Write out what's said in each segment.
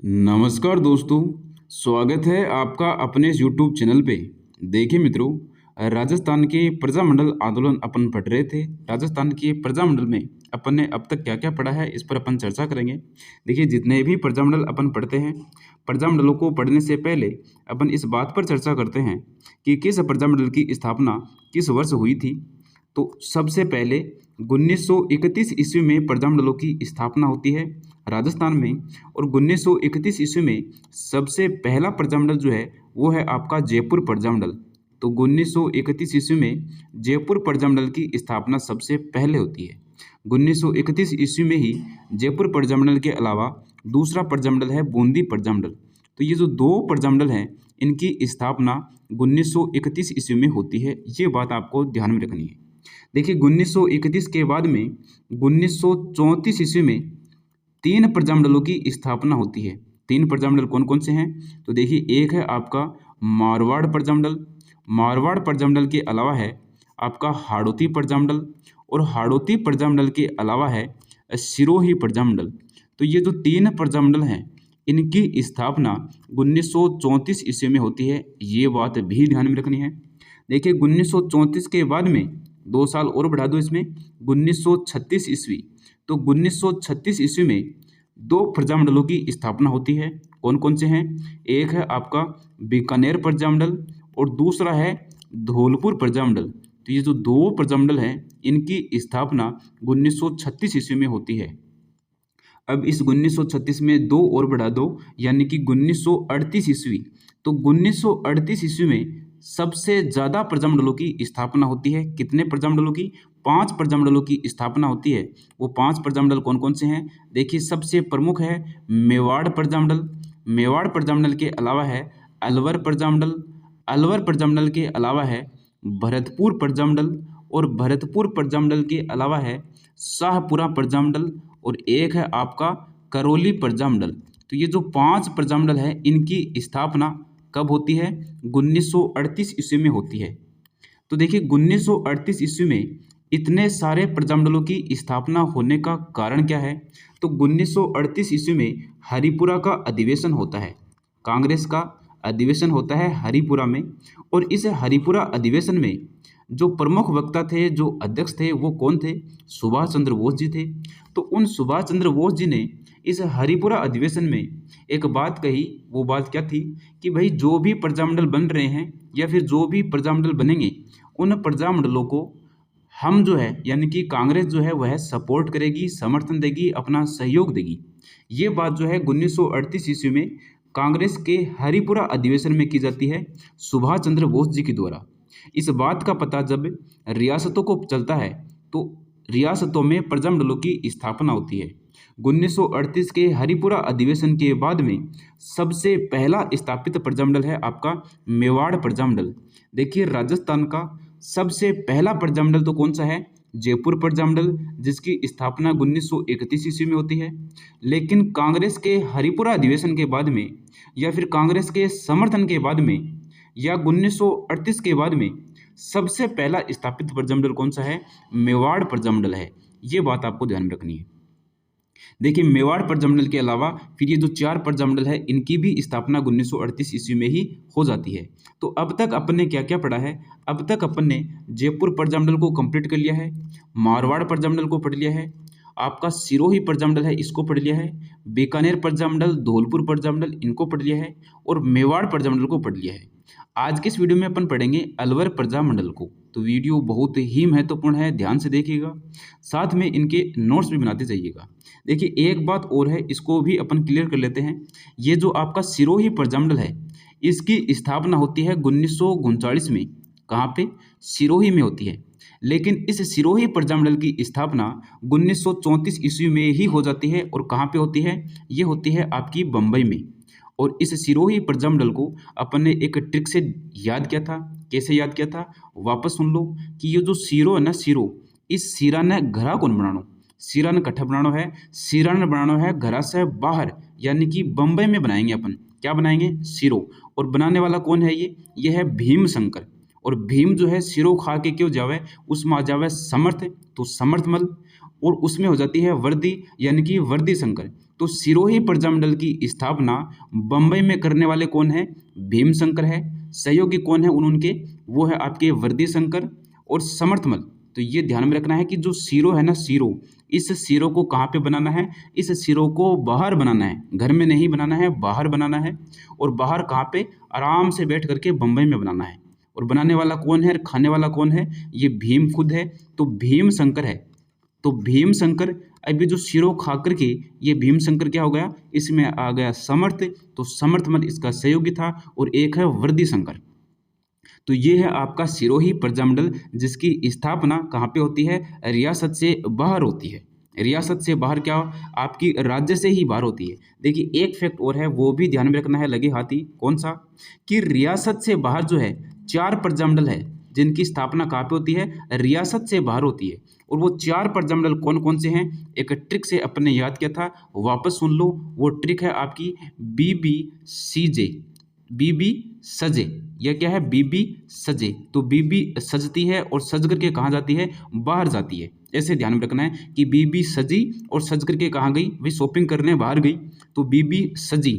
नमस्कार दोस्तों, स्वागत है आपका अपने इस यूट्यूब चैनल पे। देखिए मित्रों, राजस्थान के प्रजामंडल आंदोलन अपन पढ़ रहे थे। राजस्थान के प्रजामंडल में अपन ने अब तक क्या-क्या पढ़ा है, इस पर अपन चर्चा करेंगे। देखिए, जितने भी प्रजामंडल अपन पढ़ते हैं, प्रजामंडलों को पढ़ने से पहले अपन इस बात पर चर्चा करते हैं कि किस प्रजामंडल की स्थापना किस वर्ष हुई थी। तो सबसे पहले 1931 ईस्वी में प्रजामंडलों की स्थापना होती है राजस्थान में। और 1931 ईस्वी में सबसे पहला प्रजामंडल जो है वो है आपका जयपुर प्रजामंडल। तो 1931 ईस्वी में जयपुर प्रजामंडल की स्थापना सबसे पहले होती है। 1931 ईस्वी में ही जयपुर प्रजामंडल के अलावा दूसरा प्रजामंडल है बूंदी प्रजामंडल। तो ये जो दो प्रजामंडल हैं, इनकी स्थापना 1931 ईस्वी में होती है। ये बात आपको ध्यान में रखनी है। देखिए, 1931 के बाद में 1934 ईस्वी में तीन प्रजामंडलों की स्थापना होती है। तीन प्रजामंडल कौन कौन से हैं? तो देखिए, एक है आपका मारवाड़ प्रजामंडल। मारवाड़ प्रजामंडल के अलावा है आपका हाड़ौती प्रजामंडल, और हाड़ौती प्रजामंडल के अलावा है सिरोही प्रजामंडल। तो ये जो तीन प्रजामंडल हैं, इनकी स्थापना 1934 ईस्वी में होती है। ये बात भी ध्यान में रखनी है। देखिए, 1934 के बाद में 2 साल और बढ़ा दो इसमें, 1936 ईस्वी। तो 1936 ईस्वी में दो प्रजामंडलों की स्थापना होती है। कौन कौन से हैं? एक है आपका बीकानेर प्रजामंडल और दूसरा है धौलपुर प्रजामंडल। तो ये जो दो प्रजामंडल हैं, इनकी स्थापना 1936 ईस्वी में होती है। अब इस 1936 में 2 और बढ़ा दो, यानी कि 1938 ईस्वी। तो 1938 ईस्वी में सबसे ज़्यादा प्रजामंडलों की स्थापना होती है। कितने प्रजामंडलों की? 5 प्रजामंडलों की स्थापना होती है। वो 5 प्रजामंडल कौन कौन से हैं? देखिए, सबसे प्रमुख है मेवाड़ प्रजामंडल। मेवाड़ प्रजामंडल के अलावा है अलवर प्रजामंडल। अलवर प्रजामंडल के अलावा है भरतपुर प्रजामंडल, और भरतपुर प्रजामंडल के अलावा है शाहपुरा प्रजामंडल, और एक है आपका करौली प्रजामंडल। तो ये जो 5 प्रजामंडल है, इनकी स्थापना कब होती है? 1938 ईस्वी में होती है। तो देखिए, 1938 ईस्वी में इतने सारे प्रजामंडलों की स्थापना होने का कारण क्या है? तो 1938 ईस्वी में हरिपुरा का अधिवेशन होता है। कांग्रेस का अधिवेशन होता है हरिपुरा में। और इस हरिपुरा अधिवेशन में जो प्रमुख वक्ता थे, जो अध्यक्ष थे, वो कौन थे? सुभाष चंद्र बोस जी थे। तो उन सुभाष चंद्र बोस जी ने इस हरिपुरा अधिवेशन में एक बात कही। वो बात क्या थी? कि भाई, जो भी प्रजामंडल बन रहे हैं या फिर जो भी प्रजामंडल बनेंगे, उन प्रजामंडलों को हम जो है, यानी कि कांग्रेस जो है वह सपोर्ट करेगी, समर्थन देगी, अपना सहयोग देगी। ये बात जो है 1938 ईस्वी में कांग्रेस के हरिपुरा अधिवेशन में की जाती है सुभाष चंद्र बोस जी के द्वारा। इस बात का पता जब रियासतों को चलता है, तो रियासतों में प्रजामंडलों की स्थापना होती है। 1938 के हरिपुरा अधिवेशन के बाद में सबसे पहला स्थापित प्रजामंडल है आपका मेवाड़ प्रजामंडल। देखिए, राजस्थान का सबसे पहला प्रजामंडल तो कौन सा है? जयपुर प्रजामंडल, जिसकी स्थापना 1931 ईस्वी में होती है। लेकिन कांग्रेस के हरिपुरा अधिवेशन के बाद में, या फिर कांग्रेस के समर्थन के बाद में, या 1938 के बाद में सबसे पहला स्थापित प्रजामंडल कौन सा है? मेवाड़ प्रजामंडल है। ये बात आपको ध्यान में रखनी है। देखिए, मेवाड़ प्रजामंडल के अलावा फिर ये जो 4 प्रजामंडल है, इनकी भी स्थापना 1938 ईस्वी में ही हो जाती है। तो अब तक अपन ने क्या क्या पढ़ा है? अब तक अपन ने जयपुर प्रजामंडल को कंप्लीट कर लिया है, मारवाड़ प्रजामंडल को पढ़ लिया है, आपका सिरोही प्रजामंडल है, इसको पढ़ लिया है, बीकानेर प्रजामंडल, धौलपुर प्रजामंडल, इनको पढ़ लिया है, और मेवाड़ प्रजामंडल को पढ़ लिया है। आज के इस वीडियो में अपन पढ़ेंगे अलवर प्रजामंडल को। तो वीडियो बहुत ही महत्वपूर्ण है, ध्यान से देखिएगा, साथ में इनके नोट्स भी बनाते जाइएगा। देखिए, एक बात और है, इसको भी अपन क्लियर कर लेते हैं। ये जो आपका सिरोही प्रजामंडल है, इसकी स्थापना होती है 1939 में। कहाँ पे? सिरोही में होती है। लेकिन इस सिरोही प्रजामंडल की स्थापना 1934 ईस्वी में ही हो जाती है। और कहाँ पे होती है? ये होती है आपकी बम्बई में। और इस सिरोही प्रजामंडल को अपन ने एक ट्रिक से याद किया था। कैसे याद किया था? वापस सुन लो कि ये जो सिरो है ना, सिरो, इस सिरा ने घरा कौन बनानो? सिरा ने कट्ठा बनानो है, सिरा ने बनानो है घरा से बाहर, यानी कि बम्बई में बनाएंगे अपन। क्या बनाएंगे? सिरो। और बनाने वाला कौन है? ये है भीम शंकर। और भीम जो है सिरो खा के क्यों जावे? उसमें आ जावे समर्थ, तो समर्थ मल, और उसमें हो जाती है वर्दी, यानी कि वर्दी शंकर। तो सिरोही प्रजामंडल की स्थापना बम्बई में करने वाले कौन है? भीमशंकर है। सहयोगी कौन है उनके? वो है आपके वर्दीशंकर और समर्थमल। तो ये ध्यान में रखना है कि जो सिरो है ना, सिरो, इस सिरो को कहाँ पे बनाना है? इस सिरो को बाहर बनाना है, घर में नहीं बनाना है, बाहर बनाना है। और बाहर कहाँ पे? आराम से बैठ करके बम्बई में बनाना है। और बनाने वाला कौन है और खाने वाला कौन है? ये भीम खुद है, तो भीमशंकर है। तो भीमशंकर अभी जो सिरो खा करके ये भीमशंकर क्या हो गया? इसमें आ गया समर्थ, तो समर्थमल इसका सहयोगी था। और एक है वर्दीशंकर। तो ये है आपका सिरोही प्रजामंडल, जिसकी स्थापना कहाँ पे होती है? रियासत से बाहर होती है। रियासत से बाहर क्या? आपकी राज्य से ही बाहर होती है। देखिए एक फैक्ट और है, वो भी ध्यान में रखना है लगे हाथी। कौन सा? कि रियासत से बाहर जो है 4 प्रजामंडल है जिनकी स्थापना कहाँ पे होती है? रियासत से बाहर होती है। और वो 4 प्रजामंडल कौन कौन से हैं? एक ट्रिक से अपन ने याद किया था, वापस सुन लो। वो ट्रिक है आपकी BB-CJ, बीबी सजे। यह क्या है? बीबी सजे। तो बीबी सजती है और सज करके कहाँ जाती है? बाहर जाती है। ऐसे ध्यान में रखना है कि बीबी सजी और सज करके कहाँ गई? भाई शॉपिंग करने बाहर गई, तो बीबी सजी।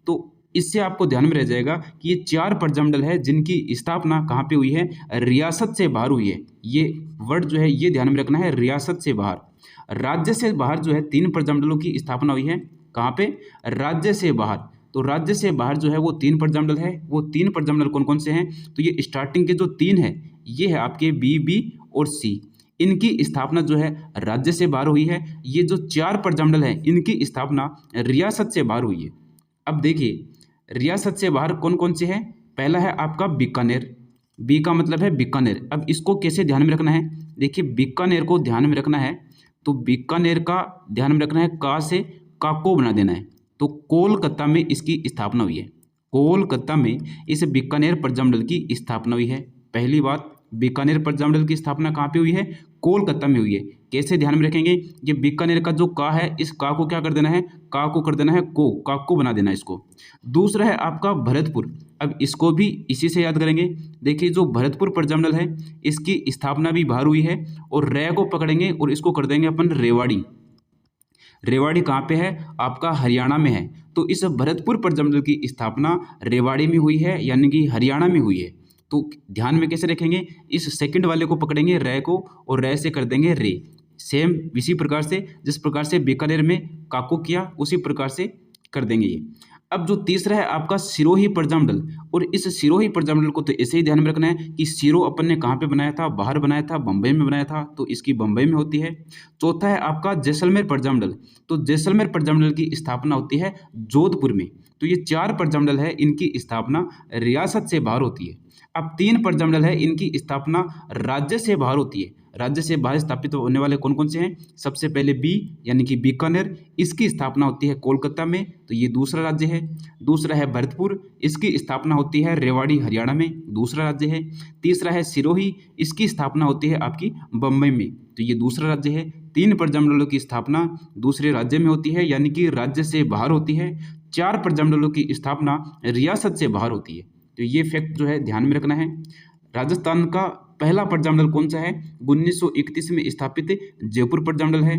तो इससे आपको ध्यान में रह जाएगा कि ये 4 प्रजामंडल है जिनकी स्थापना कहाँ पे हुई है? रियासत से बाहर हुई है। ये वर्ड जो है ये ध्यान में रखना है, रियासत से बाहर। राज्य से बाहर जो है 3 प्रजामंडलों की स्थापना हुई है। कहाँ पे? राज्य से बाहर। तो राज्य से बाहर जो है वो 3 प्रजामंडल है। वो 3 प्रजामंडल कौन कौन से हैं? तो ये स्टार्टिंग के जो 3 है ये है आपके B और C। इनकी स्थापना जो है राज्य से बाहर हुई है। ये जो 4 प्रजामंडल है इनकी स्थापना रियासत से बाहर हुई है। अब देखिए रियासत से बाहर कौन कौन से हैं? पहला है आपका बीकानेर। बी का मतलब है बीकानेर। अब इसको कैसे ध्यान में रखना है? देखिए बीकानेर को ध्यान में रखना है, तो बीकानेर का ध्यान में रखना है, का से काको बना देना है। तो कोलकाता में इसकी स्थापना हुई है। कोलकाता में इस बीकानेर प्रजामंडल की स्थापना हुई है। पहली बात, बीकानेर प्रजामंडल की स्थापना कहाँ पे हुई है? कोलकाता में हुई है। कैसे ध्यान में रखेंगे? ये बीकानेर का जो का है, इस का को क्या कर देना है? का को कर देना है को, का को बना देना है इसको। दूसरा है आपका भरतपुर। अब इसको भी इसी से याद करेंगे। देखिए जो भरतपुर प्रजामंडल है इसकी स्थापना भी बाहर हुई है। और रे को पकड़ेंगे और इसको कर देंगे अपन रेवाड़ी। रेवाड़ी कहाँ पे है? आपका हरियाणा में है। तो इस भरतपुर प्रजामंडल की स्थापना रेवाड़ी में हुई है, यानी कि हरियाणा में हुई है। तो ध्यान में कैसे रखेंगे? इस सेकंड वाले को पकड़ेंगे रे को, और रे से कर देंगे रे। सेम इसी प्रकार से जिस प्रकार से बीकानेर में काको किया उसी प्रकार से कर देंगे ये। अब जो तीसरा है आपका सिरोही प्रजामंडल, और इस सिरोही प्रजामंडल को तो ऐसे ही ध्यान में रखना है कि सिरो अपन ने कहाँ पे बनाया था? बाहर बनाया था, बम्बई में बनाया था, तो इसकी बम्बई में होती है। चौथा है आपका जैसलमेर प्रजामंडल। तो जैसलमेर प्रजामंडल की स्थापना होती है जोधपुर में। तो ये 4 प्रजामंडल है, इनकी स्थापना रियासत से बाहर होती है। अब 3 प्रजामंडल है, इनकी स्थापना राज्य से बाहर होती है। राज्य से बाहर स्थापित होने वाले कौन कौन से हैं? सबसे पहले बी यानी कि बीकानेर, इसकी स्थापना होती है कोलकाता में, तो ये दूसरा राज्य है। दूसरा है भरतपुर, इसकी स्थापना होती है रेवाड़ी हरियाणा में, दूसरा राज्य है। तीसरा है सिरोही, इसकी स्थापना होती है आपकी बम्बई में, तो ये दूसरा राज्य है। 3 प्रजामंडलों की स्थापना दूसरे राज्य में होती है, यानी कि राज्य से बाहर होती है। 4 प्रजामंडलों की स्थापना रियासत से बाहर होती है। तो ये फैक्ट जो है ध्यान में रखना है। राजस्थान का पहला प्रजामंडल कौन सा है? 1931 में स्थापित जयपुर प्रजामंडल है।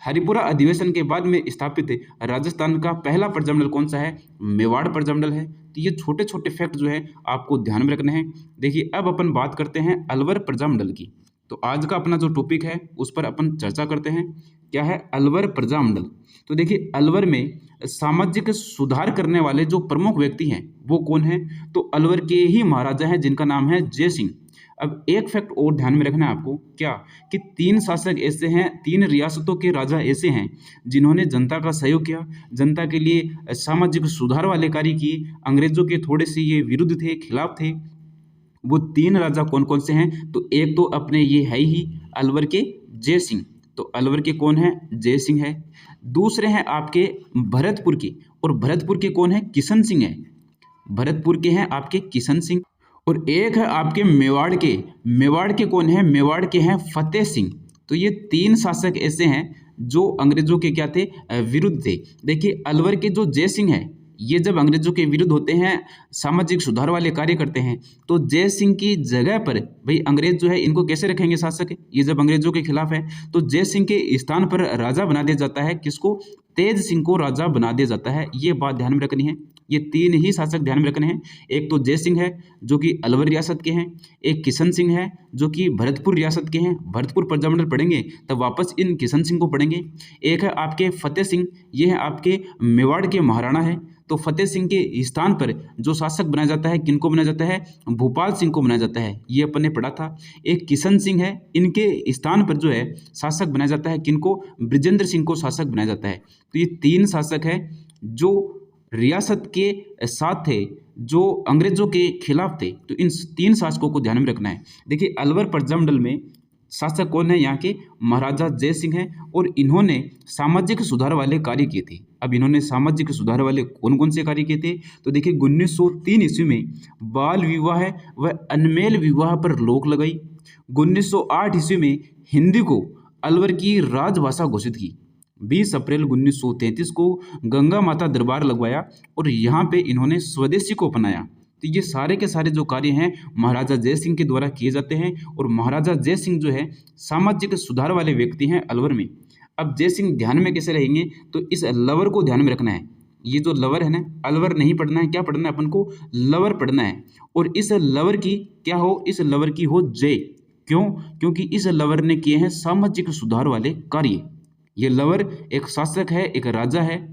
हरिपुरा अधिवेशन के बाद में स्थापित राजस्थान का पहला प्रजामंडल कौन सा है? मेवाड़ प्रजामंडल है। तो ये छोटे छोटे फैक्ट जो है आपको ध्यान में रखने हैं। देखिए अब अपन बात करते हैं अलवर प्रजामंडल की। तो आज का अपना जो टॉपिक है उस पर अपन चर्चा करते हैं। क्या है? अलवर प्रजामंडल। तो देखिए अलवर में सामाजिक सुधार करने वाले जो प्रमुख व्यक्ति हैं वो कौन है? तो अलवर के ही महाराजा हैं जिनका नाम है जय सिंह। अब एक फैक्ट और ध्यान में रखना है आपको, क्या कि 3 शासक ऐसे हैं, 3 रियासतों के राजा ऐसे हैं जिन्होंने जनता का सहयोग किया, जनता के लिए सामाजिक सुधार वाले कार्य किए। अंग्रेजों के थोड़े से ये विरुद्ध थे, खिलाफ थे। वो 3 राजा कौन कौन से हैं? तो एक तो अपने ये है ही अलवर के जय सिंह। तो अलवर के कौन है? जय सिंह है। दूसरे हैं आपके भरतपुर के, और भरतपुर के कौन है? किशन सिंह है। भरतपुर के हैं आपके किशन सिंह। और एक है आपके मेवाड़ के, मेवाड़ के कौन है? मेवाड़ के हैं फतेह सिंह। तो ये 3 शासक ऐसे हैं जो अंग्रेजों के क्या थे? विरुद्ध थे। देखिए अलवर के जो जय सिंह है ये जब अंग्रेजों के विरुद्ध होते हैं, सामाजिक सुधार वाले कार्य करते हैं, तो जय सिंह की जगह पर भाई अंग्रेज जो है इनको कैसे रखेंगे शासक? ये जब अंग्रेजों के खिलाफ है तो जय सिंह के स्थान पर राजा बना दिया जाता है। किसको? तेज सिंह को राजा बना दिया जाता है। ये बात ध्यान में रखनी है। ये 3 ही शासक ध्यान में रखने हैं। एक तो जय सिंह है जो कि अलवर रियासत के हैं, एक किशन सिंह है जो कि भरतपुर रियासत के हैं। भरतपुर प्रजामंडल पढ़ेंगे तब वापस इन किशन सिंह को पढ़ेंगे। एक है आपके फतेह सिंह, ये है आपके मेवाड़ के महाराणा है। तो फतेह सिंह के स्थान पर जो शासक बनाया जाता है, किनको बनाया जाता है? भूपाल सिंह को बनाया जाता है। ये अपन ने पढ़ा था। एक किशन सिंह है, इनके स्थान पर जो है शासक बनाया जाता है, किनको? बृजेंद्र सिंह को शासक बनाया जाता है। तो ये 3 शासक है जो रियासत के साथ थे, जो अंग्रेजों के खिलाफ थे। तो इन 3 शासकों को ध्यान में रखना है। देखिए अलवर प्रजामंडल में शासक कौन है? यहाँ के महाराजा जय सिंह हैं और इन्होंने सामाजिक सुधार वाले कार्य किए थे। अब इन्होंने सामाजिक सुधार वाले कौन कौन से कार्य किए थे? तो देखिए 1903 ईस्वी में बाल विवाह व अनमेल विवाह पर रोक लगाई। 1908 ईस्वी में हिंदी को अलवर की राजभाषा घोषित की। 20 अप्रैल 1933 को गंगा माता दरबार लगवाया और यहाँ पे इन्होंने स्वदेशी को अपनाया। तो ये सारे के सारे जो कार्य हैं महाराजा जय सिंह के द्वारा किए जाते हैं और महाराजा जय सिंह जो है सामाजिक सुधार वाले व्यक्ति हैं अलवर में। अब जय सिंह ध्यान में कैसे रहेंगे? तो इस लवर को ध्यान में रखना है। ये जो लवर है ना, अलवर नहीं पढ़ना है, क्या पढ़ना है अपन को? लवर पढ़ना है। और इस लवर की क्या हो? इस लवर की हो जय। क्यों? क्योंकि इस लवर ने किए हैं सामाजिक सुधार वाले कार्य। ये लवर एक शासक है, एक राजा है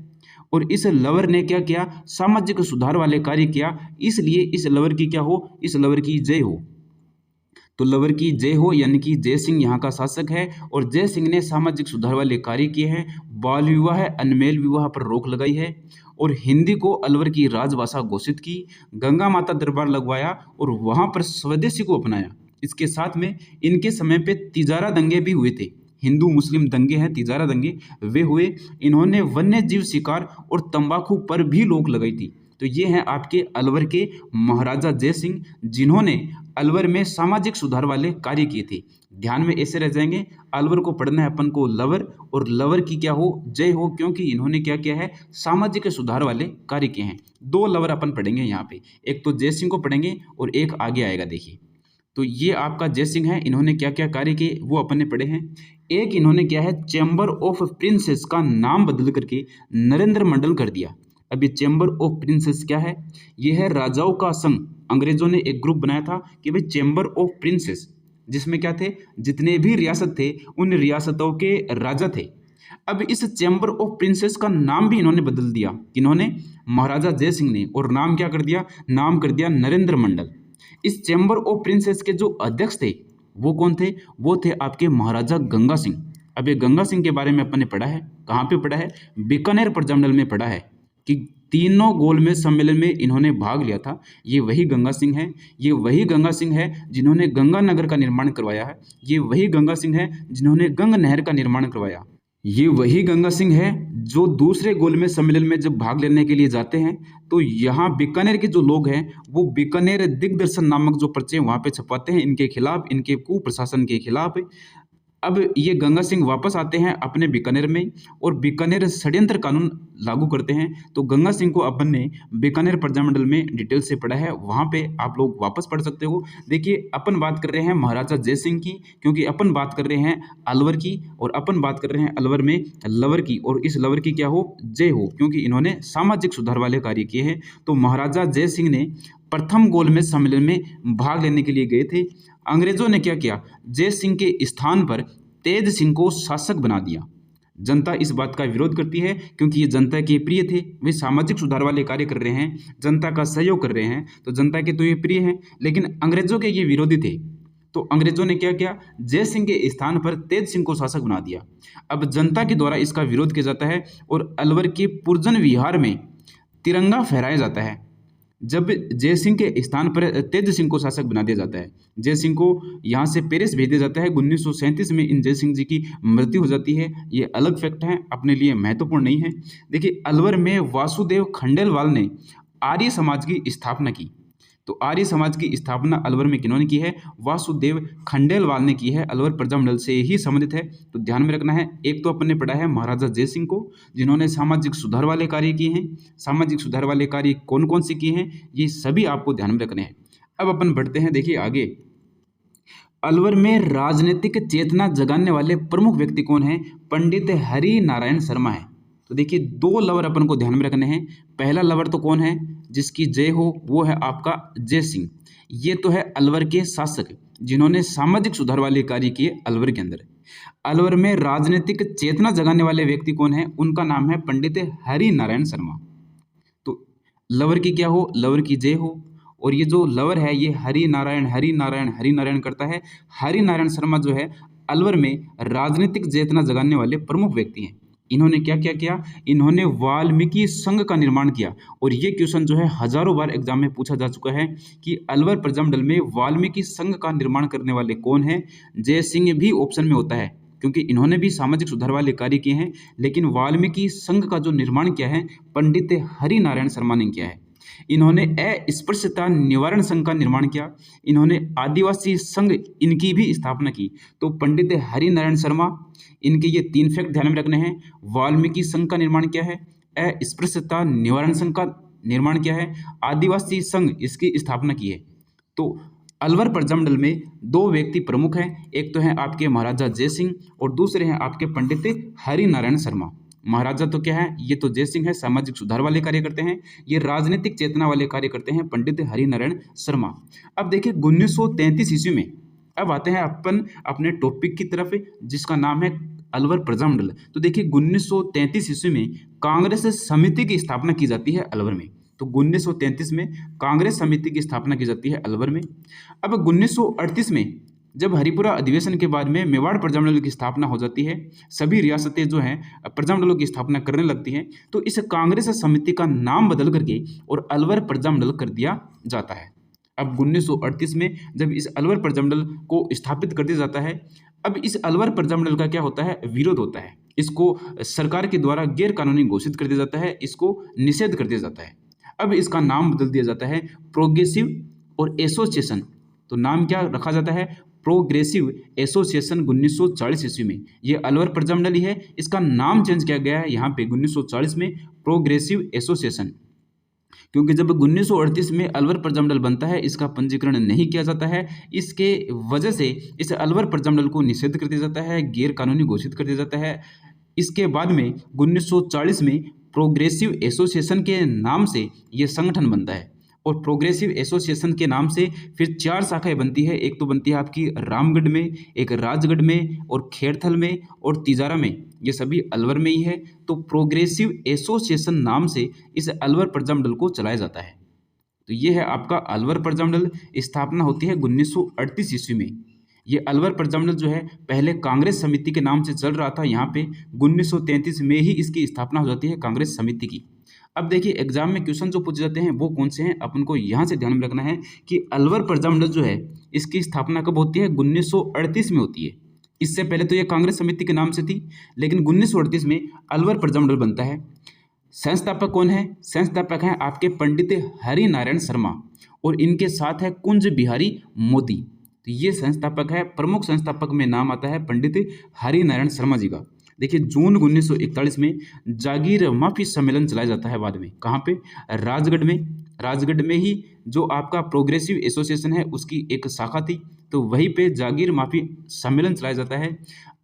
और इस लवर ने क्या किया? सामाजिक सुधार वाले कार्य किया। इसलिए इस लवर की क्या हो? इस लवर की जय हो। तो लवर की जय हो यानी कि जय सिंह यहाँ का शासक है और जय सिंह ने सामाजिक सुधार वाले कार्य किए हैं। बाल विवाह, अनमेल विवाह पर रोक लगाई है और हिंदी को अलवर की राजभाषा घोषित की। गंगा माता दरबार लगवाया और वहाँ पर स्वदेशी को अपनाया। इसके साथ में इनके समय पे तिजारा दंगे भी हुए थे। हिंदू मुस्लिम दंगे हैं, तिजारा दंगे वे हुए। इन्होंने वन्य जीव शिकार और तंबाकू पर भी रोक लगाई थी। तो ये हैं आपके अलवर के महाराजा जय सिंह, जिन्होंने अलवर में सामाजिक सुधार वाले कार्य किए थे। ध्यान में ऐसे रह जाएंगे, अलवर को पढ़ना है अपन को लवर और लवर की क्या हो? जय हो, क्योंकि इन्होंने क्या किया है? सामाजिक सुधार वाले कार्य किए हैं। 2 लवर अपन पढ़ेंगे यहाँ पे, एक तो जय सिंह को पढ़ेंगे और एक आगे आएगा। देखिए तो ये आपका जय सिंह है, इन्होंने क्या क्या कार्य किए वो अपन ने पढ़े हैं। एक इन्होंने क्या है? चैम्बर ऑफ प्रिंसेस का नाम बदल करके नरेंद्र मंडल कर दिया। अब ये चैम्बर ऑफ प्रिंसेस क्या है? ये है राजाओं का संघ। अंग्रेजों ने एक ग्रुप बनाया था कि भाई चैम्बर ऑफ प्रिंसेस, जिसमें क्या थे? जितने भी रियासत थे उन रियासतों के राजा थे। अब इस चैम्बर ऑफ प्रिंसेस का नाम भी इन्होंने बदल दिया। इन्होंने महाराजा जय सिंह ने, और नाम क्या कर दिया? नाम कर दिया नरेंद्र मंडल। इस चैम्बर ऑफ प्रिंसेस के जो अध्यक्ष थे वो कौन थे? वो थे आपके महाराजा गंगा सिंह। अब ये गंगा सिंह के बारे में अपन ने पढ़ा है, कहाँ पे पढ़ा है? बीकानेर प्रजामंडल में पढ़ा है कि तीनों गोलमेज सम्मेलन में इन्होंने भाग लिया था। ये वही गंगा सिंह है, ये वही गंगा सिंह है जिन्होंने गंगानगर का निर्माण करवाया है। ये वही गंगा सिंह है जिन्होंने गंग नहर का निर्माण करवाया। ये वही गंगा सिंह है जो दूसरे गोलमेज सम्मेलन में जब भाग लेने के लिए जाते हैं तो यहाँ बीकानेर के जो लोग हैं वो बीकानेर दिग्दर्शन नामक जो पर्चे वहाँ पे छपवाते हैं इनके खिलाफ, इनके कुप्रशासन के खिलाफ। अब ये गंगा सिंह वापस आते हैं अपने बीकानेर में और बीकानेर षड्यंत्र कानून लागू करते हैं। तो गंगा सिंह को अपन ने बीकानेर प्रजामंडल में डिटेल से पढ़ा है, वहाँ पे आप लोग वापस पढ़ सकते हो। देखिए अपन बात कर रहे हैं महाराजा जय सिंह की, क्योंकि अपन बात कर रहे हैं अलवर की, और अपन बात कर रहे हैं अलवर में लवर की, और इस लवर की क्या हो? जय हो, क्योंकि इन्होंने सामाजिक सुधार वाले कार्य किए हैं। तो महाराजा जय सिंह ने प्रथम गोलमेज सम्मेलन में भाग लेने के लिए गए थे। अंग्रेजों ने क्या किया? जय सिंह के स्थान पर तेज सिंह को शासक बना दिया। जनता इस बात का विरोध करती है क्योंकि ये जनता के प्रिय थे, वे सामाजिक सुधार वाले कार्य कर रहे हैं, जनता का सहयोग कर रहे हैं, तो जनता के तो ये प्रिय हैं। लेकिन अंग्रेजों के ये विरोधी थे, तो अंग्रेजों ने क्या किया? जय सिंह के स्थान पर तेज सिंह को शासक बना दिया। अब जनता के द्वारा इसका विरोध किया जाता है और अलवर के पुरजन विहार में तिरंगा फहराया जाता है। जब जय सिंह के स्थान पर तेज सिंह को शासक बना दिया जाता है, जय सिंह को यहाँ से पेरिस भेज दिया जाता है। 1937 में इन जय सिंह जी की मृत्यु हो जाती है। ये अलग फैक्ट है, अपने लिए महत्वपूर्ण नहीं है। देखिए अलवर में वासुदेव खंडेलवाल ने आर्य समाज की स्थापना की। तो आर्य समाज की स्थापना अलवर में किन्होंने की है? वासुदेव खंडेलवाल ने की है। अलवर प्रजामंडल से ही संबंधित है, तो ध्यान में रखना है। एक तो अपन ने पढ़ा है महाराजा जयसिंह को, जिन्होंने सामाजिक सुधार वाले कार्य किए हैं। सामाजिक सुधार वाले कार्य कौन कौन से किए हैं, ये सभी आपको ध्यान में रखने हैं। अब अपन बढ़ते हैं, देखिए आगे। अलवर में राजनीतिक चेतना जगाने वाले प्रमुख व्यक्ति कौन है? पंडित हरि नारायण शर्मा है। तो देखिए, दो लवर अपन को ध्यान में रखने हैं। पहला लवर तो कौन है जिसकी जय हो, वो है आपका जय सिंह। ये तो है अलवर के शासक जिन्होंने सामाजिक सुधार वाले कार्य किए अलवर के अंदर। अलवर में राजनीतिक चेतना जगाने वाले व्यक्ति कौन है? उनका नाम है पंडित हरि नारायण शर्मा। तो लवर की क्या हो? लवर की जय हो। और ये जो लवर है ये हरि नारायण हरि नारायण हरि नारायण करता है। हरि नारायण शर्मा जो है अलवर में राजनीतिक चेतना जगाने वाले प्रमुख व्यक्ति हैं। इन्होंने क्या क्या किया? इन्होंने वाल्मीकि संघ का निर्माण किया। और ये क्वेश्चन जो है हजारों बार एग्जाम में पूछा जा चुका है कि अलवर प्रजामंडल में वाल्मीकि संघ का निर्माण करने वाले कौन है? जय सिंह भी ऑप्शन में होता है, क्योंकि इन्होंने भी सामाजिक सुधार वाले कार्य किए हैं। लेकिन वाल्मीकि संघ का जो निर्माण किया है पंडित हरि नारायण शर्मा ने किया है। इन्होंने अस्पृश्यता निवारण संघ का निर्माण किया। इन्होंने आदिवासी संघ इनकी भी स्थापना की। तो पंडित हरि नारायण शर्मा, इनके ये 3 फैक्ट ध्यान में रखने हैं। वाल्मीकि संघ का निर्माण किया है, अस्पृश्यता निवारण संघ का निर्माण किया है, आदिवासी संघ इसकी स्थापना की है। तो अलवर प्रजामंडल में 2 व्यक्ति प्रमुख हैं। एक तो हैं आपके महाराजा जय सिंह और दूसरे हैं आपके पंडित हरि नारायण शर्मा। महाराजा तो क्या है? ये तो जय सिंह है, सामाजिक सुधार वाले कार्य करते हैं। ये राजनीतिक चेतना वाले कार्य करते हैं पंडित हरि नारायण शर्मा। अब देखिए 1933 ईस्वी में, अब आते हैं अपन अपने टॉपिक की तरफ, जिसका नाम है अलवर प्रजामंडल। तो देखिए 1933 ईस्वी में कांग्रेस समिति की स्थापना की जाती है अलवर में। तो 1933 में कांग्रेस समिति की स्थापना की जाती है अलवर में। अब 1938 में जब हरिपुरा अधिवेशन के बाद में मेवाड़ प्रजामंडल की स्थापना हो जाती है, सभी रियासतें जो हैं प्रजामंडलों की स्थापना करने लगती हैं, तो इस कांग्रेस समिति का नाम बदल करके और अलवर प्रजामंडल कर दिया जाता है। अब 1938 में जब इस अलवर प्रजामंडल को स्थापित कर दिया जाता है, अब इस अलवर प्रजामंडल का क्या होता है? विरोध होता है। इसको सरकार के द्वारा गैर कानूनी घोषित कर दिया जाता है, इसको निषेध कर दिया जाता है। अब इसका नाम बदल दिया जाता है प्रोग्रेसिव और एसोसिएशन। तो नाम क्या रखा जाता है? प्रोग्रेसिव एसोसिएशन 1940 ईस्वी में। ये अलवर प्रजामंडल ही है, इसका नाम चेंज किया गया है यहाँ पे 1940 में प्रोग्रेसिव एसोसिएशन। क्योंकि जब 1938 में अलवर प्रजामंडल बनता है, इसका पंजीकरण नहीं किया जाता है। इसके वजह से इस अलवर प्रजामंडल को निषेध कर दिया जाता है, गैर कानूनी घोषित कर दिया जाता है। इसके बाद में 1940 में प्रोग्रेसिव एसोसिएशन के नाम से ये संगठन बनता है। और प्रोग्रेसिव एसोसिएशन के नाम से फिर 4 शाखाएं बनती है। एक तो बनती है आपकी रामगढ़ में, एक राजगढ़ में और खेड़थल में और तिजारा में। ये सभी अलवर में ही है। तो प्रोग्रेसिव एसोसिएशन नाम से इस अलवर प्रजामंडल को चलाया जाता है। तो ये है आपका अलवर प्रजामंडल। स्थापना होती है 1938 ईस्वी में। ये अलवर प्रजामंडल जो है पहले कांग्रेस समिति के नाम से चल रहा था। यहाँ पे 1933 में ही इसकी स्थापना हो जाती है कांग्रेस समिति की। अब देखिए एग्जाम में क्वेश्चन जो पूछे जाते हैं वो कौन से हैं, अपन को यहाँ से ध्यान में रखना है कि अलवर प्रजामंडल जो है इसकी स्थापना कब होती है? 1938 में होती है। इससे पहले तो ये कांग्रेस समिति के नाम से थी, लेकिन 1938 में अलवर प्रजामंडल बनता है। संस्थापक कौन है? संस्थापक हैं आपके पंडित हरि नारायण शर्मा और इनके साथ है कुंज बिहारी मोदी। तो ये संस्थापक है। प्रमुख संस्थापक में नाम आता है पंडित हरि नारायण शर्मा जी का। देखिए जून 1941 में जागीर माफी सम्मेलन चलाया जाता है बाद में। कहाँ पे? राजगढ़ में। राजगढ़ में ही जो आपका प्रोग्रेसिव एसोसिएशन है उसकी एक शाखा थी, तो वहीं पे जागीर माफी सम्मेलन चलाया जाता है।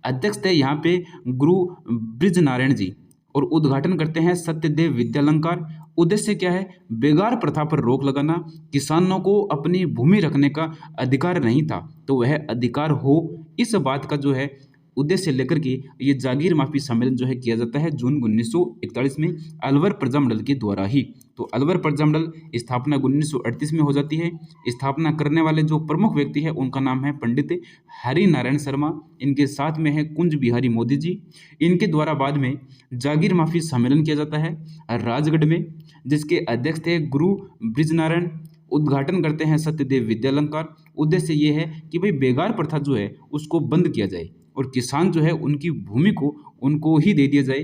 अध्यक्ष थे यहाँ पे गुरु ब्रिज नारायण जी और उद्घाटन करते हैं सत्यदेव विद्यालंकार। उद्देश्य क्या है? बेगार प्रथा पर रोक लगाना। किसानों को अपनी भूमि रखने का अधिकार नहीं था, तो वह अधिकार हो, इस बात का जो है उद्देश्य लेकर के ये जागीर माफी सम्मेलन जो है किया जाता है जून 1941 में अलवर प्रजामंडल के द्वारा ही। तो अलवर प्रजामंडल स्थापना 1938 में हो जाती है। स्थापना करने वाले जो प्रमुख व्यक्ति है उनका नाम है पंडित हरि नारायण शर्मा। इनके साथ में है कुंज बिहारी मोदी जी। इनके द्वारा बाद में जागीर माफी सम्मेलन किया जाता है राजगढ़ में, जिसके अध्यक्ष थे गुरु ब्रिजनारायण। उद्घाटन करते हैं सत्यदेव विद्यालंकार। उद्देश्य ये है कि भाई बेगार प्रथा जो है उसको बंद किया जाए और किसान जो है उनकी भूमि को उनको ही दे दिया जाए।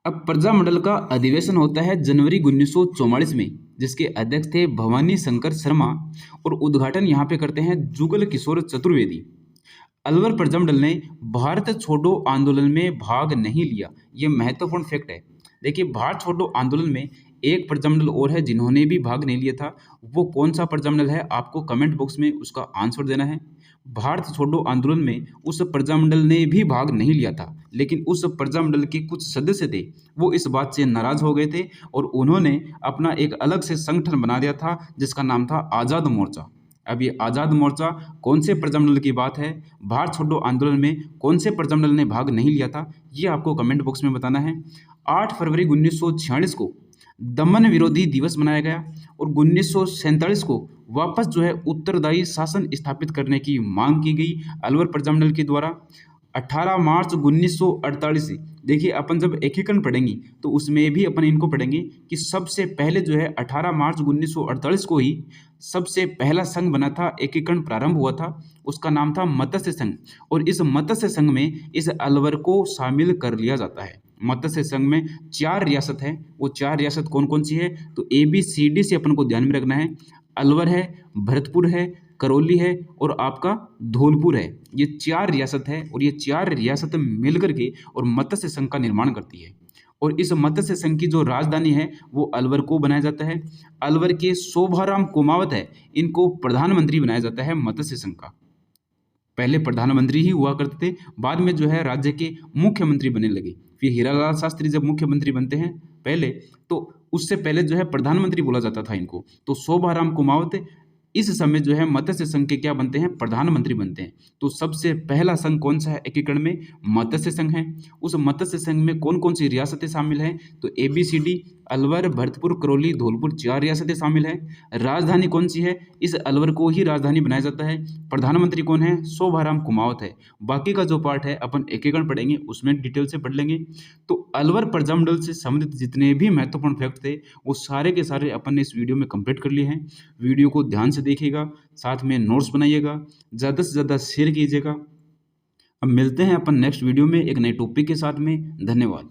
अब प्रजामंडल का अधिवेशन होता है जनवरी 1944 में, जिसके अध्यक्ष थे भवानी शंकर शर्मा और उद्घाटन यहाँ पे करते हैं जुगल किशोर चतुर्वेदी। अलवर प्रजामंडल ने भारत छोड़ो आंदोलन में भाग नहीं लिया। ये महत्वपूर्ण फैक्ट है। देखिए, भारत छोड़ो आंदोलन में एक प्रजामंडल और है जिन्होंने भी भाग नहीं लिया था। वो कौन सा प्रजामंडल है, आपको कमेंट बॉक्स में उसका आंसर देना है। भारत छोड़ो आंदोलन में उस प्रजामंडल ने भी भाग नहीं लिया था, लेकिन उस प्रजामंडल के कुछ सदस्य थे, वो इस बात से नाराज हो गए थे और उन्होंने अपना एक अलग से संगठन बना दिया था जिसका नाम था आज़ाद मोर्चा। अब ये आज़ाद मोर्चा कौन से प्रजामंडल की बात है, भारत छोड़ो आंदोलन में कौन से प्रजामंडल ने भाग नहीं लिया था, ये आपको कमेंट बॉक्स में बताना है। 8 फरवरी 1946 को दमन विरोधी दिवस मनाया गया और 1947 को वापस जो है उत्तरदायी शासन स्थापित करने की मांग की गई अलवर प्रजामंडल के द्वारा। 18 मार्च 1948 देखिए, अपन जब एकीकरण पढ़ेंगे तो उसमें भी अपन इनको पढ़ेंगे कि सबसे पहले जो है 18 मार्च 1948 को ही सबसे पहला संघ बना था, एकीकरण प्रारंभ हुआ था, उसका नाम था मत्स्य संघ। और इस मत्स्य संघ में इस अलवर को शामिल कर लिया जाता है। मत्स्य संघ में 4 रियासत है, वो 4 रियासत कौन कौन सी है, तो ABCD से अपन को ध्यान में रखना है। अलवर है, भरतपुर है, करौली है और आपका धौलपुर है। ये 4 रियासत है और ये 4 रियासत मिलकर के और मत्स्य संघ का निर्माण करती है। और इस मत्स्य संघ की जो राजधानी है वो अलवर को बनाया जाता है। अलवर के शोभाराम कुमावत है, इनको प्रधानमंत्री बनाया जाता है मत्स्य संघ का। पहले प्रधानमंत्री ही हुआ करते थे, बाद में जो है राज्य के मुख्यमंत्री बनने लगे। फिर हीरालाल शास्त्री जब मुख्यमंत्री बनते हैं पहले, तो उससे पहले जो है प्रधानमंत्री बोला जाता था इनको। तो शोभाराम कुमावत इस समय जो है मत्स्य संघ के क्या बनते हैं, प्रधानमंत्री बनते हैं। तो सबसे पहला संघ कौन सा है एकीकरण में, मत्स्य संघ है। उस मत्स्य संघ में कौन कौन सी रियासतें शामिल हैं, तो ABCD अलवर, भरतपुर, करौली, धौलपुर 4 रियासतें शामिल हैं। राजधानी कौन सी है, इस अलवर को ही राजधानी बनाया जाता है। प्रधानमंत्री कौन है, शोभाराम कुमावत है। बाकी का जो पार्ट है अपन एकीकरण पढ़ेंगे, उसमें डिटेल से पढ़ लेंगे। तो अलवर प्रजामंडल से संबंधित जितने भी महत्वपूर्ण फैक्ट थे वो सारे के सारे अपन ने इस वीडियो में कंप्लीट कर लिए हैं। वीडियो को ध्यान से देखिएगा, साथ में नोट्स बनाइएगा, ज़्यादा से ज़्यादा शेयर कीजिएगा। अब मिलते हैं अपन नेक्स्ट वीडियो में एक नए टॉपिक के साथ में। धन्यवाद।